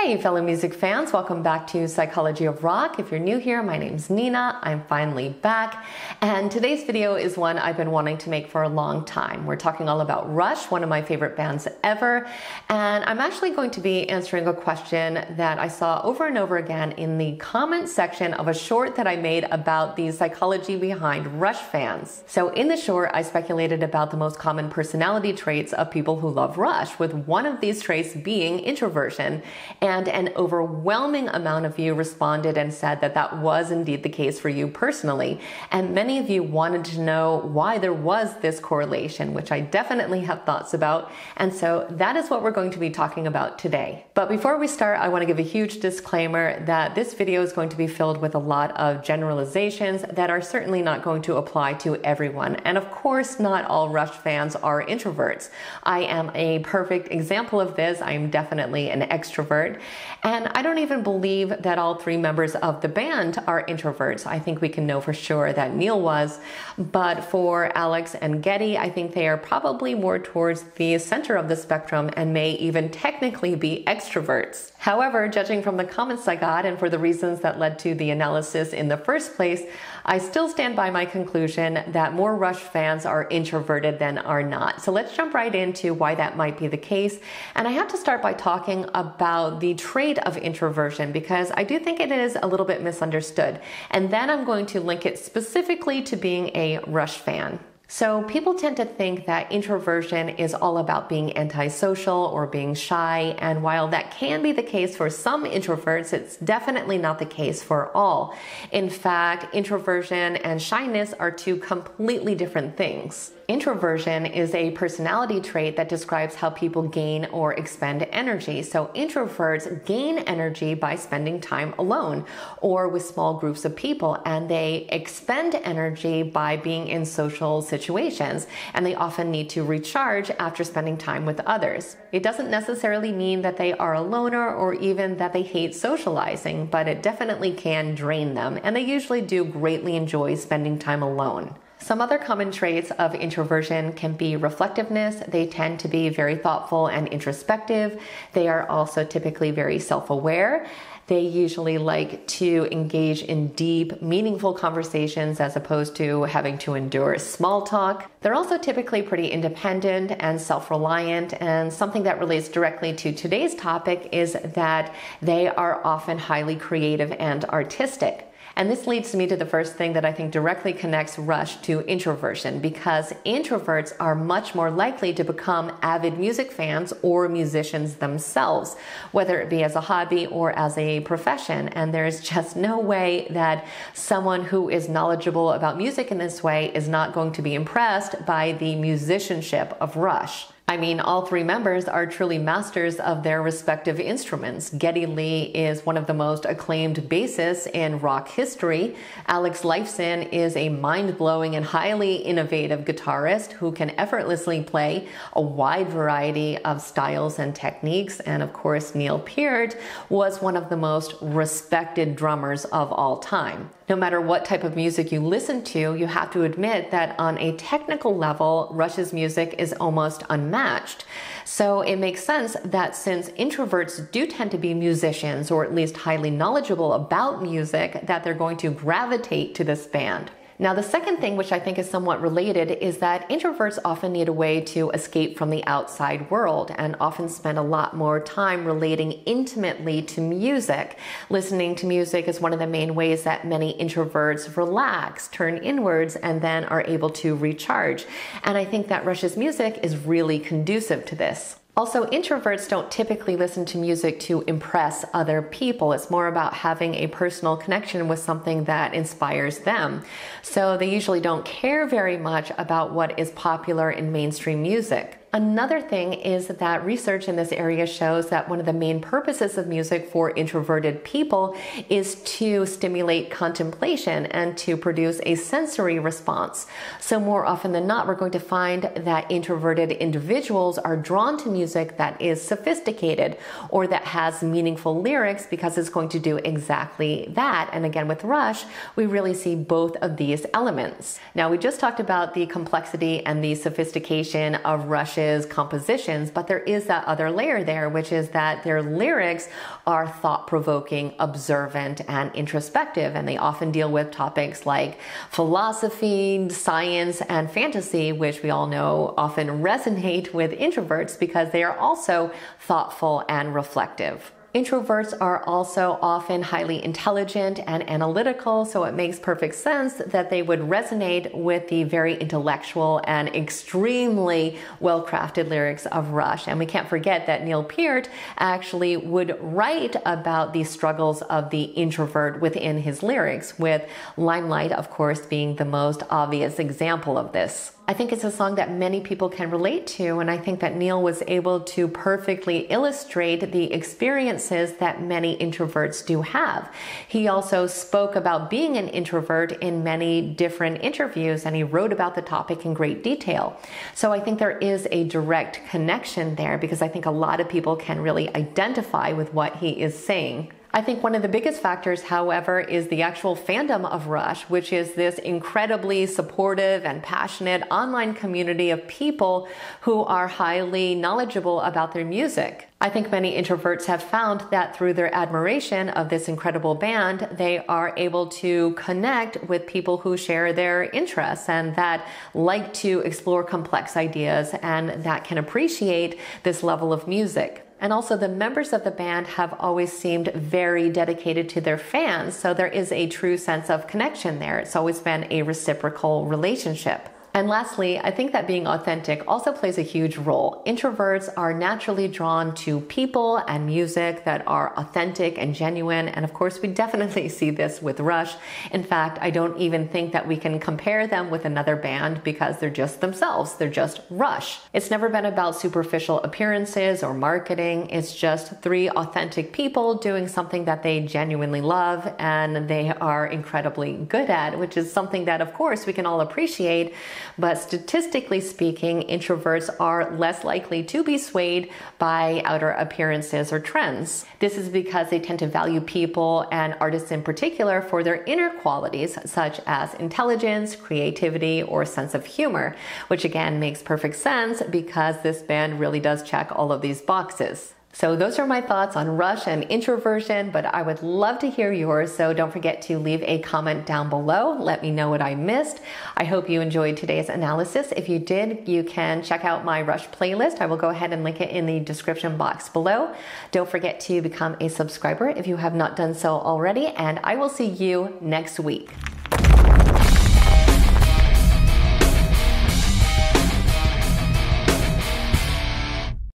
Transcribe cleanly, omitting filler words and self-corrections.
Hey fellow music fans, welcome back to Psychology of Rock. If you're new here, my name's Nina. I'm finally back, and today's video is one I've been wanting to make for a long time. We're talking all about Rush, one of my favorite bands ever, and I'm actually going to be answering a question that I saw over and over again in the comment section of a short that I made about the psychology behind Rush fans. So in the short, I speculated about the most common personality traits of people who love Rush, with one of these traits being introversion. And an overwhelming amount of you responded and said that that was indeed the case for you personally. And many of you wanted to know why there was this correlation, which I definitely have thoughts about. And so that is what we're going to be talking about today. But before we start, I want to give a huge disclaimer that this video is going to be filled with a lot of generalizations that are certainly not going to apply to everyone. And of course, not all Rush fans are introverts. I am a perfect example of this. I am definitely an extrovert. And I don't even believe that all three members of the band are introverts. I think we can know for sure that Neil was, but for Alex and Geddy, I think they are probably more towards the center of the spectrum and may even technically be extroverts. However, judging from the comments I got and for the reasons that led to the analysis in the first place, I still stand by my conclusion that more Rush fans are introverted than are not. So let's jump right into why that might be the case. And I have to start by talking about the trait of introversion, because I do think it is a little bit misunderstood. And then I'm going to link it specifically to being a Rush fan. So people tend to think that introversion is all about being antisocial or being shy, and while that can be the case for some introverts, it's definitely not the case for all. In fact, introversion and shyness are two completely different things. Introversion is a personality trait that describes how people gain or expend energy. So introverts gain energy by spending time alone or with small groups of people, and they expend energy by being in social situations, and they often need to recharge after spending time with others. It doesn't necessarily mean that they are a loner or even that they hate socializing, but it definitely can drain them, and they usually do greatly enjoy spending time alone. Some other common traits of introversion can be reflectiveness. They tend to be very thoughtful and introspective. They are also typically very self-aware. They usually like to engage in deep, meaningful conversations as opposed to having to endure small talk. They're also typically pretty independent and self-reliant, and something that relates directly to today's topic is that they are often highly creative and artistic. And this leads me to the first thing that I think directly connects Rush to introversion, because introverts are much more likely to become avid music fans or musicians themselves, whether it be as a hobby or as a profession. And there's just no way that someone who is knowledgeable about music in this way is not going to be impressed by the musicianship of Rush. I mean, all three members are truly masters of their respective instruments. Geddy Lee is one of the most acclaimed bassists in rock history. Alex Lifeson is a mind-blowing and highly innovative guitarist who can effortlessly play a wide variety of styles and techniques. And of course, Neil Peart was one of the most respected drummers of all time. No matter what type of music you listen to, you have to admit that on a technical level, Rush's music is almost unmatched. So it makes sense that since introverts do tend to be musicians, or at least highly knowledgeable about music, that they're going to gravitate to this band. Now, the second thing, which I think is somewhat related, is that introverts often need a way to escape from the outside world and often spend a lot more time relating intimately to music. Listening to music is one of the main ways that many introverts relax, turn inwards, and then are able to recharge. And I think that Rush's music is really conducive to this. Also, introverts don't typically listen to music to impress other people. It's more about having a personal connection with something that inspires them. So they usually don't care very much about what is popular in mainstream music. Another thing is that research in this area shows that one of the main purposes of music for introverted people is to stimulate contemplation and to produce a sensory response. So more often than not, we're going to find that introverted individuals are drawn to music that is sophisticated or that has meaningful lyrics, because it's going to do exactly that. And again, with Rush, we really see both of these elements. Now, we just talked about the complexity and the sophistication of Rush Rush's compositions, but there is that other layer there, which is that their lyrics are thought-provoking, observant, and introspective, and they often deal with topics like philosophy, science, and fantasy, which we all know often resonate with introverts because they are also thoughtful and reflective. Introverts are also often highly intelligent and analytical, so it makes perfect sense that they would resonate with the very intellectual and extremely well-crafted lyrics of Rush. And we can't forget that Neil Peart actually would write about the struggles of the introvert within his lyrics, with Limelight, of course, being the most obvious example of this. I think it's a song that many people can relate to, and I think that Neil was able to perfectly illustrate the experiences that many introverts do have. He also spoke about being an introvert in many different interviews, and he wrote about the topic in great detail. So I think there is a direct connection there because I think a lot of people can really identify with what he is saying. I think one of the biggest factors, however, is the actual fandom of Rush, which is this incredibly supportive and passionate online community of people who are highly knowledgeable about their music. I think many introverts have found that through their admiration of this incredible band, they are able to connect with people who share their interests and that like to explore complex ideas and that can appreciate this level of music. And also the members of the band have always seemed very dedicated to their fans, so there is a true sense of connection there. It's always been a reciprocal relationship. And lastly, I think that being authentic also plays a huge role. Introverts are naturally drawn to people and music that are authentic and genuine. And of course, we definitely see this with Rush. In fact, I don't even think that we can compare them with another band because they're just themselves. They're just Rush. It's never been about superficial appearances or marketing. It's just three authentic people doing something that they genuinely love and they are incredibly good at, which is something that, of course, we can all appreciate. But statistically speaking, introverts are less likely to be swayed by outer appearances or trends. This is because they tend to value people and artists in particular for their inner qualities, such as intelligence, creativity, or sense of humor, which again makes perfect sense because this band really does check all of these boxes. So those are my thoughts on Rush and Introversion, but I would love to hear yours, so don't forget to leave a comment down below. Let me know what I missed. I hope you enjoyed today's analysis. If you did, you can check out my Rush playlist. I will go ahead and link it in the description box below. Don't forget to become a subscriber if you have not done so already, and I will see you next week.